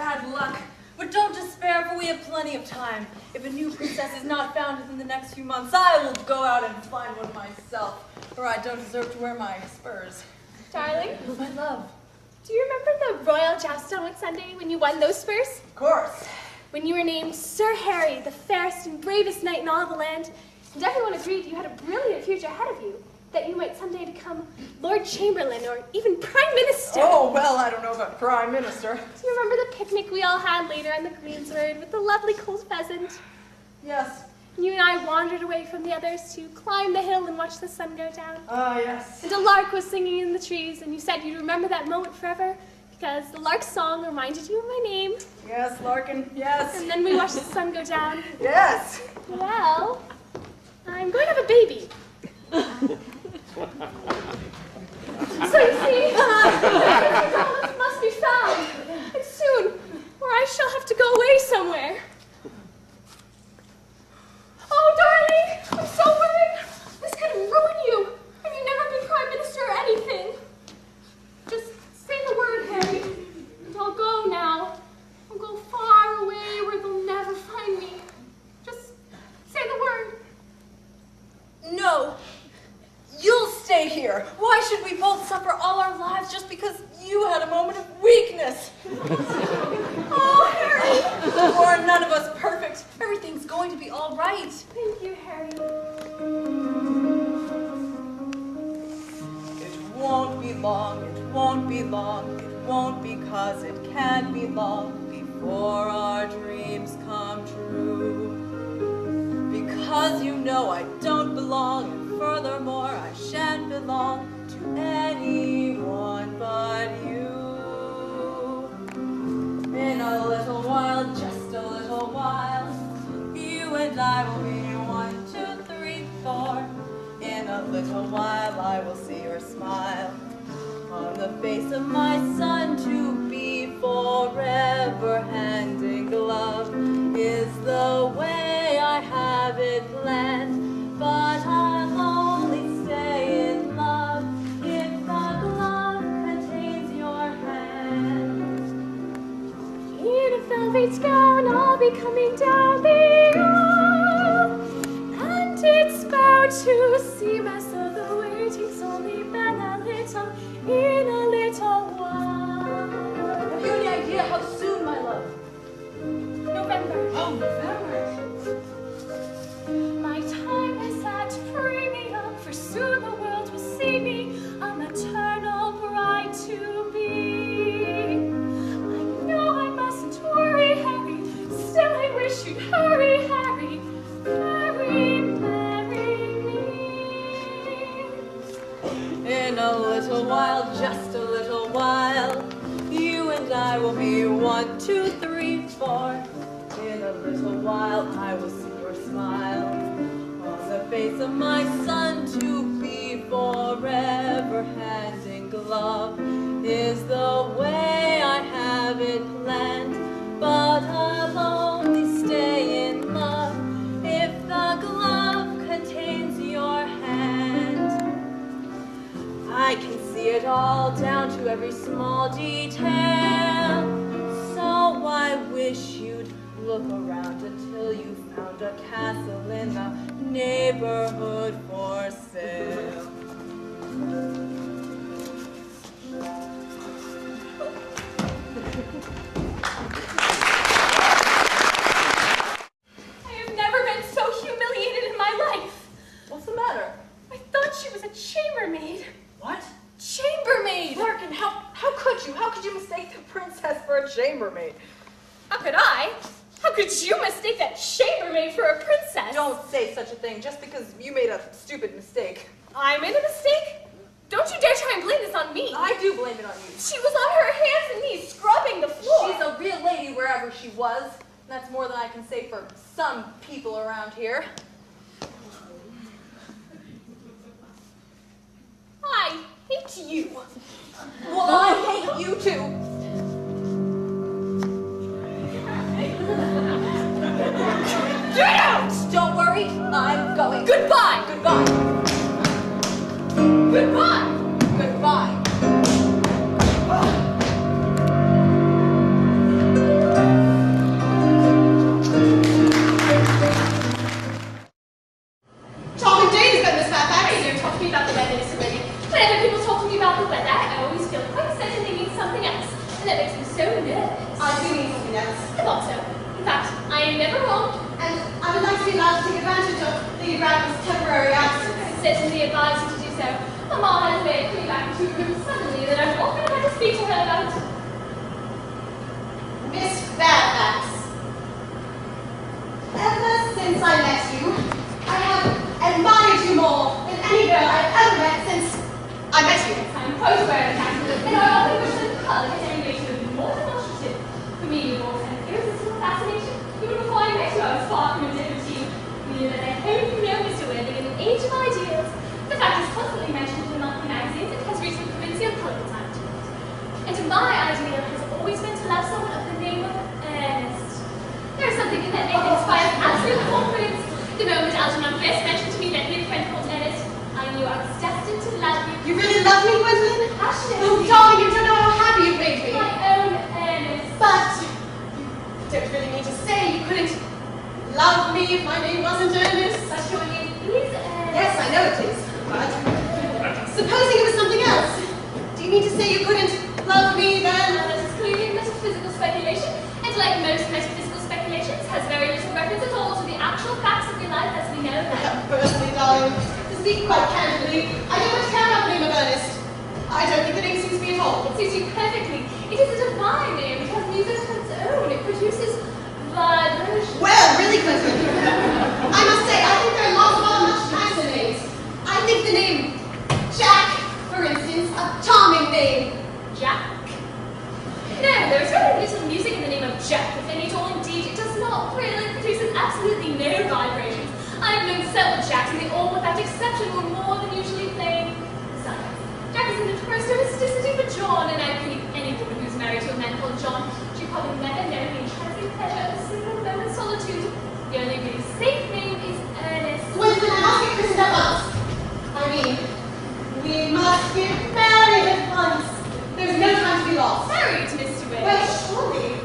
bad luck. But don't despair, for we have plenty of time. If a new princess is not found within the next few months, I will go out and find one myself, for I don't deserve to wear my spurs. Darling? My love. Do you remember the royal joust on Sunday when you won those spurs? Of course. When you were named Sir Harry, the fairest and bravest knight in all the land, and everyone agreed you had a brilliant future ahead of you, that you might someday become Lord Chamberlain or even Prime Minister. Oh, well, I don't know about Prime Minister. Do you remember the picnic we all had later on the greensward with the lovely cold pheasant? Yes. You and I wandered away from the others to climb the hill and watch the sun go down. Ah, yes. And a lark was singing in the trees, and you said you'd remember that moment forever because the lark's song reminded you of my name. Yes, Larken, yes. And then we watched the sun go down. Yes. Well, I'm going to have a baby. So you see, the must be found, and soon, or I shall have to go away somewhere. Oh, darling, I'm so worried. This could ruin you, and you've never been Prime Minister or anything. Just say the word, Harry, and I'll go now. I'll go far away where they'll never find me. Just say the word. No. You'll stay here. Why should we both suffer all our lives just because you had a moment of weakness? Oh, Harry! We're none of us perfect. Everything's going to be all right. Thank you, Harry. It won't be long, it won't be long, it won't because it can't be long before our dreams come true. Because you know I don't belong, and furthermore I shan't belong to anyone but you. In a little while, just a little while, you and I will be 1, 2, 3, 4. In a little while I will see your smile on the face of my son. To be forever hand in glove is the way I have it planned, but I'll only stay in love if the glove contains your hand. In a velvet gown I'll be coming down the aisle, and it's bound to seem as though the waiting's only been a little, in a little while. Have you any idea how soon, my love? November. Oh, November. My time is at premium, for soon the world will see me a maternal bride to be. I know I mustn't worry, Harry, still I wish you'd hurry, Harry, marry me. In a little while, just a little while, you and I will be 1, 2, 3, 4. In a little while I will see your smile on the face of my son. To be forever hand in glove is the way I have it planned, but I'll only stay in love if the glove contains your hand. I can see it all down to every small detail, so I wish you'd look around until you found a castle in the neighborhood for sale. I have never been so humiliated in my life. What's the matter? I thought she was a chambermaid. What? Chambermaid! Larken, how could you? How could you mistake the princess for a chambermaid? How could I? How could you mistake that chambermaid for a princess? Don't say such a thing just because you made a stupid mistake. I made a mistake? Don't you dare try and blame this on me. I do blame it on you. She was on her hands and knees scrubbing the floor. She's a real lady wherever she was. And that's more than I can say for some people around here. I hate you. Well, I hate you too. Get out! Don't worry, I'm going. Goodbye! Goodbye. Goodbye! Goodbye. Grandma's temporary absence. Certainly advised you to do so. Mamma has a way of coming back into a room suddenly that I'm often had to speak to her about. Miss Fairfax, ever since I met you, I have admired you more than any girl I've ever met since I met you. I'm quite aware of that, and I often wish that the colour at any rate would be more demonstrative. For me, you brought an irresistible fascination. Even before I met you, I was far from indifferent to you. Meaning that I hope you know, Mr. Worthing, in an age of ideals, the fact is constantly mentioned in the monthly magazines and has reached the provincial political time to it. And my ideal has always been to love someone of the name of Ernest. There is something in that name that inspires absolute confidence. The moment Algernon first mentioned to me that he had a friend called Ernest, I knew I was destined to love you. You really love me, Gwendolen? Passionately. Oh, darling, you don't know how happy you've made me. My own Ernest. But you don't really mean to say you couldn't love me if my name wasn't Ernest. But your name is Ernest. Yes, I know it is. But supposing it was something else, do you mean to say you couldn't love me then? Now, this is clearly metaphysical speculation, and like most metaphysical speculations, has very little reference at all to the actual facts of your life as we know them. Personally, darling, to speak quite candidly, I don't much care about the name of Ernest. I don't think the name suits me at all. It suits you perfectly. It is a divine name. It has music of its own. It produces vibration. Well, really, Gwendolen, I must say, I think there are lots of other much nicer names. I think the name Jack, for instance, a charming name. Jack? No, there is very little music in the name of Jack, if any at all. Indeed, it does not really. It produces absolutely no vibrations. I have known several Jacks, and they all, without exception, were more than usually plain. Besides, Jack is a notorious domesticity for John, and I believe any woman who's married to a man called John should probably never know the entrancing pleasure of a single moment's solitude. The only really safe name is Ernest. Gwendolen, I must get christened at once. I mean, we must get married at once. There's no time to be lost. Married, Mr. Wade. Well, surely,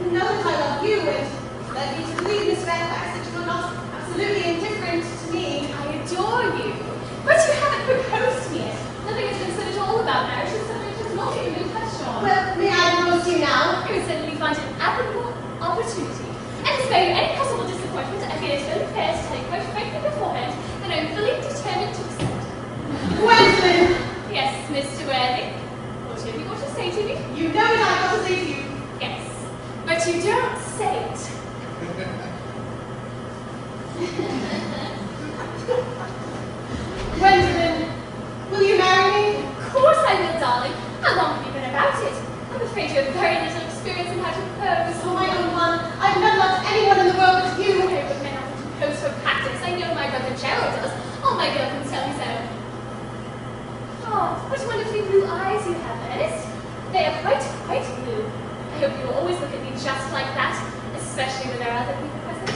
you know that I love you, and led me to believe, Miss Fairfax, that you are not absolutely indifferent to me. I adore you. But you haven't proposed to me yet. Nothing has been said at all about marriage, and something has not even been touched on. Well, may I propose to you now? I would certainly find an admirable opportunity. And to spare you any possible disappointment, I feel it only fair to tell you quite frankly beforehand that I am fully determined to accept. Gwendolen! Yes, Mr. Worthing. What have you got to say to me? You know what I've got to say to you. Yes. But you don't say it. Gwendolen, will you marry me? Of course I will, darling. How long have you been about it? I'm afraid you have very little experience in how to propose. Oh, my own one. I've never loved anyone in the world but you. I hope men often propose for practice. I know my brother Gerald does. All my girlfriends tell me so. Oh, what wonderfully blue eyes you have, Ernest. They are quite blue. I hope you will always look at me just like that, especially when there are other people present.